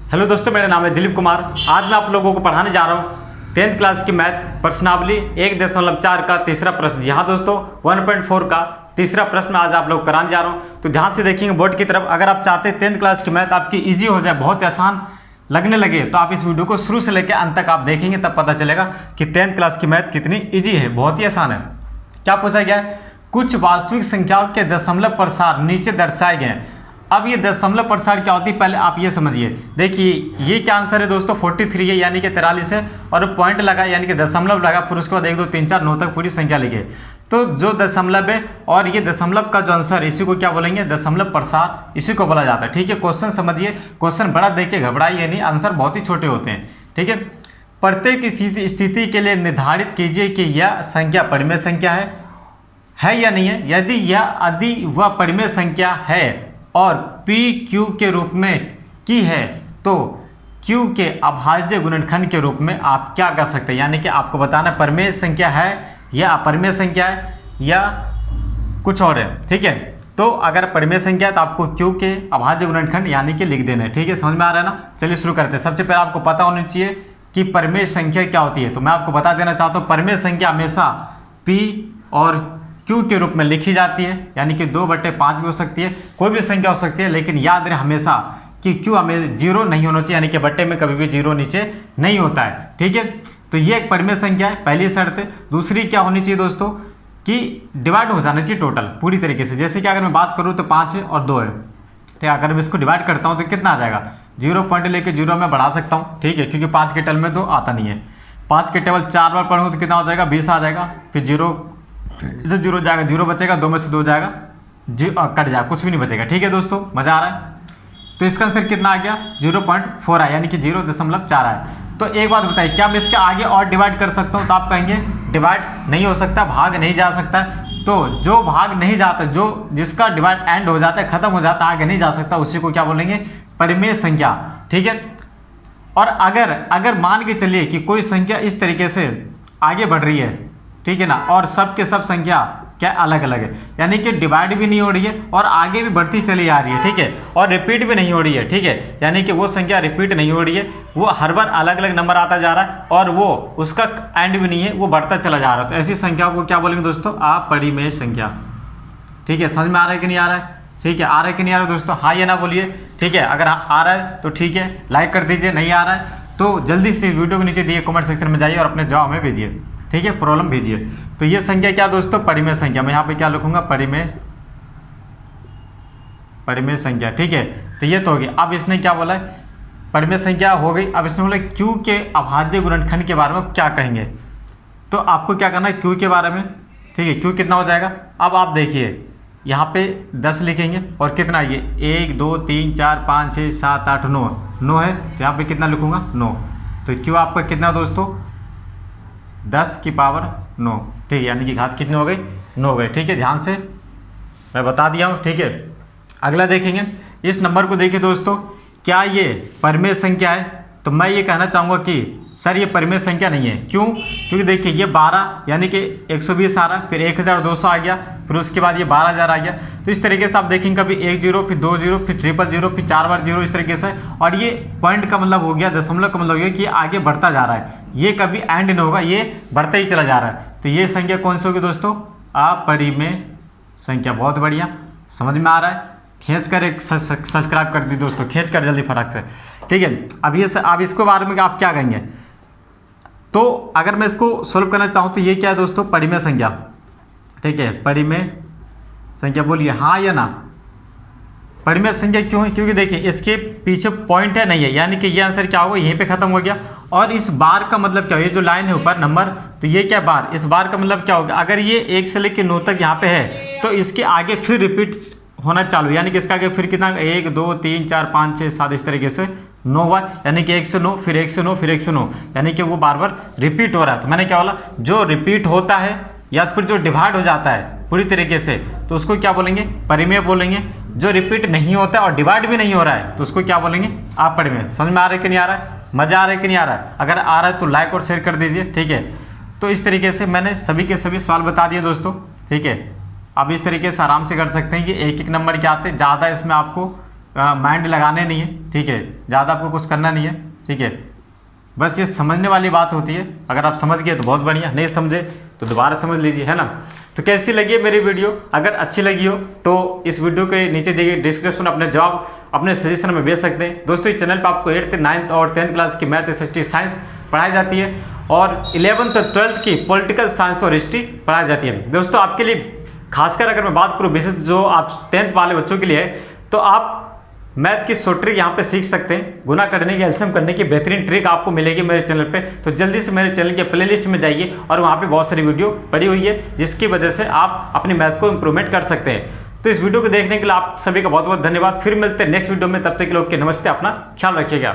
Hello दोस्तों, मेरा नाम है दिलीप कुमार। आज मैं आप लोगों को पढ़ाने जा रहा हूँ 10th क्लास की मैथ प्रश्नावली 1.4 का तीसरा प्रश्न। यहाँ दोस्तों 1.4 का तीसरा प्रश्न आज आप लोग कराने जा रहा हूँ। तो ध्यान से देखेंगे बोर्ड की तरफ। अगर आप चाहते हैं 10th क्लास की मैथ आपकी ईजी हो जाए, बहुत आसान लगने लगे, तो आप इस वीडियो को शुरू से लेकर अंत तक आप देखेंगे, तब पता चलेगा कि 10th क्लास की मैथ कितनी ईजी है, बहुत ही आसान है। क्या पूछा गया है? कुछ वास्तविक संख्याओं के दशमलव प्रसार नीचे दर्शाए गए हैं। अब ये दशमलव प्रसार क्या होती है, पहले आप ये समझिए। देखिए ये क्या आंसर है दोस्तों, 43 है, यानी कि 43 है, और पॉइंट लगा यानी कि दशमलव लगा, फिर उसके बाद 1 2 3 4 9 तक पूरी संख्या लिखे। तो जो दशमलव है और ये दशमलव का जो आंसर, इसी को क्या बोलेंगे, दशमलव प्रसार, इसी को बोला जाता है। ठीक है, क्वेश्चन समझिए, क्वेश्चन बड़ा देख के घबराइए नहीं, आंसर बहुत ही छोटे होते हैं। ठीक है, प्रत्येक स्थिति के लिए निर्धारित कीजिए कि यह संख्या परिमेय संख्या है या नहीं है। यदि वह परिमेय संख्या है और P Q के रूप में की है, तो Q के अभाज्य गुणनखंड के रूप में आप क्या कर सकते हैं, यानी कि आपको बताना परिमेय संख्या है या अपरिमेय संख्या है या कुछ और है। ठीक है, तो अगर परिमेय संख्या है तो आपको Q के अभाज्य गुणनखंड यानी कि लिख देना है। ठीक है, समझ में आ रहा है ना। चलिए शुरू करते हैं। सबसे पहले आपको पता होना चाहिए कि परिमेय संख्या क्या होती है। तो मैं आपको बता देना चाहता हूँ, परिमेय संख्या हमेशा P और Q के रूप में लिखी जाती है, यानी कि 2/5 भी हो सकती है, कोई भी संख्या हो सकती है, लेकिन याद रहे हमेशा कि Q हमें 0 नहीं होना चाहिए, यानी कि बट्टे में कभी भी 0 नीचे नहीं होता है। ठीक है, तो ये एक परिमेय संख्या है, पहली शर्त है। दूसरी क्या होनी चाहिए दोस्तों, कि डिवाइड हो जाना चाहिए टोटल पूरी तरीके से। जैसे कि अगर मैं बात करूँ तो 5 है और 2 है। ठीक है, अगर मैं इसको डिवाइड करता हूँ तो कितना आ जाएगा, 0 पॉइंट लेके 0 में बढ़ा सकता हूँ। ठीक है, क्योंकि 5 के टेबल में 2 आता नहीं है। 5 के टेबल 4 बार पढ़ूँ तो कितना हो जाएगा, 20 आ जाएगा। फिर 0 से 0 जाएगा, 0 बचेगा, 2 में से 2 जाएगा, कट जाएगा, कुछ भी नहीं बचेगा। ठीक है दोस्तों, मजा आ रहा है। तो इसका आंसर कितना आ गया, 0.4 आया, यानी कि 0.4 आया। तो एक बात बताइए, क्या मैं इसके आगे और डिवाइड कर सकता हूँ? तो आप कहेंगे डिवाइड नहीं हो सकता, भाग नहीं जा सकता। तो जो भाग नहीं जाता, जो जिसका डिवाइड एंड हो जाता है, खत्म हो जाता है, आगे नहीं जा सकता, उसी को क्या बोलेंगे, परिमेय संख्या। ठीक है, और अगर मान के चलिए कि कोई संख्या इस तरीके से आगे बढ़ रही है, ठीक है ना, और सब के सब संख्या क्या अलग अलग है, यानी कि डिवाइड भी नहीं हो रही है और आगे भी बढ़ती चली जा रही है। ठीक है, और रिपीट भी नहीं हो रही है। ठीक है, यानी कि वो संख्या रिपीट नहीं हो रही है, वो हर बार अलग अलग नंबर आता जा रहा है और वो उसका एंड भी नहीं है, वो बढ़ता चला जा रहा है। तो ऐसी संख्या को क्या बोलेंगे दोस्तों, अपरिमेय संख्या। ठीक है, समझ में आ रहा है कि नहीं आ रहा है? ठीक है, आ रहा है कि नहीं आ रहा है दोस्तों, हाँ या ना बोलिए। ठीक है, अगर आ रहा है तो ठीक है, लाइक कर दीजिए, नहीं आ रहा है तो जल्दी से वीडियो के नीचे दिए कमेंट सेक्शन में जाइए और अपने जवाब में भेजिए। ठीक है, प्रॉब्लम भेजिए। तो ये संख्या क्या दोस्तों, परिमेय संख्या। मैं यहाँ पे क्या लिखूंगा, परिमेय संख्या। ठीक है, तो ये तो हो गई। अब इसने क्या बोला है, परिमेय संख्या हो गई। अब इसने बोला Q के अभाज्य गुणनखंड के बारे में क्या कहेंगे। तो आपको क्या करना है, Q के बारे में। ठीक है, Q कितना हो जाएगा, अब आप देखिए यहाँ पे 10 लिखेंगे और कितना ये 1 2 3 4 5 6 7 8 9 है, तो यहाँ पे कितना लिखूंगा, 9। तो Q आपका कितना दोस्तों, 10 की पावर 9। ठीक है, यानी कि घात कितने हो गई, 9 हो गए। ठीक है, ध्यान से मैं बता दिया हूँ। ठीक है, अगला देखेंगे, इस नंबर को देखिए दोस्तों, क्या ये परिमेय संख्या है? तो मैं ये कहना चाहूँगा कि सर ये परिमेय संख्या नहीं है। क्यों? क्योंकि देखिए ये 12 यानी कि 120 आ रहा, फिर 1200 आ गया, फिर उसके बाद ये 12000 आ गया। तो इस तरीके से आप देखेंगे, कभी 1 0 फिर 2 0 फिर 000 फिर 4 बार 0, इस तरीके से। और ये पॉइंट का मतलब हो गया, दशमलव का मतलब हो गया कि आगे बढ़ता जा रहा है, ये कभी एंड नहीं होगा, ये बढ़ता ही चला जा रहा है। तो ये संख्या कौन सी होगी दोस्तों, अपरिमेय संख्या। बहुत बढ़िया, समझ में आ रहा है। खींच कर एक सब्सक्राइब कर दी दोस्तों, खींच कर जल्दी फटाक से। ठीक है, अब इसको बारे में आप क्या कहेंगे। तो अगर मैं इसको सोल्व करना चाहूँ तो ये क्या है दोस्तों, परिमेय संख्या। ठीक है, परिमेय संख्या, बोलिए हाँ या ना। परिमेय संख्या क्यों है, क्योंकि देखिए इसके पीछे पॉइंट है नहीं है, यानी कि ये आंसर क्या होगा, यहीं पे खत्म हो गया। और इस बार का मतलब क्या हो, ये जो लाइन है ऊपर नंबर, तो ये क्या बार, इस बार का मतलब क्या होगा, अगर ये 1 से लेकर 9 तक यहाँ पे है तो इसके आगे फिर रिपीट होना चालू, यानी कि इसका आगे फिर कितना, 1 2 3 4 5 6 7 इस तरीके से 9 हुआ, यानी कि 1 से 9 फिर 1 से 9 फिर 1 से 9, यानी कि वो बार बार रिपीट हो रहा है। तो मैंने क्या बोला, जो रिपीट होता है या फिर जो डिवाइड हो जाता है पूरी तरीके से, तो उसको क्या बोलेंगे, परिमेय बोलेंगे। जो रिपीट नहीं होता है और डिवाइड भी नहीं हो रहा है तो उसको क्या बोलेंगे, अपरिमेय। समझ में आ रहा है कि नहीं आ रहा है, मजा आ रहा है कि नहीं आ रहा है? अगर आ रहा है तो लाइक और शेयर कर दीजिए। ठीक है, तो इस तरीके से मैंने सभी के सभी सवाल बता दिए दोस्तों। ठीक है, अब इस तरीके से आराम से कर सकते हैं कि एक एक नंबर के आते, ज़्यादा इसमें आपको माइंड लगाने नहीं है, ठीक है, ज़्यादा आपको कुछ करना नहीं है, ठीक है, बस ये समझने वाली बात होती है। अगर आप समझ गए तो बहुत बढ़िया, नहीं समझे तो दोबारा समझ लीजिए, है ना। तो कैसी लगी है मेरी वीडियो? अगर अच्छी लगी हो तो इस वीडियो के नीचे दिए गए डिस्क्रिप्शन में अपने जवाब अपने सजेशन में भेज सकते हैं। दोस्तों इस चैनल पर आपको 8th, 9th और 10th क्लास की मैथ, SST, साइंस पढ़ाई जाती है और 11th और 12th की पॉलिटिकल साइंस और हिस्ट्री पढ़ाई जाती है। दोस्तों आपके लिए खासकर अगर मैं बात करूँ विशेष जो आप 10th वाले बच्चों के लिए है, तो आप मैथ की शॉर्ट ट्रिक यहाँ पे सीख सकते हैं। गुना करने की, एलसीएम करने की बेहतरीन ट्रिक आपको मिलेगी मेरे चैनल पे। तो जल्दी से मेरे चैनल के प्लेलिस्ट में जाइए और वहाँ पे बहुत सारी वीडियो पड़ी हुई है जिसकी वजह से आप अपनी मैथ को इंप्रूवमेंट कर सकते हैं। तो इस वीडियो को देखने के लिए आप सभी का बहुत बहुत धन्यवाद। फिर मिलते हैं नेक्स्ट वीडियो में, तब तक के लोग के नमस्ते, अपना ख्याल रखिएगा।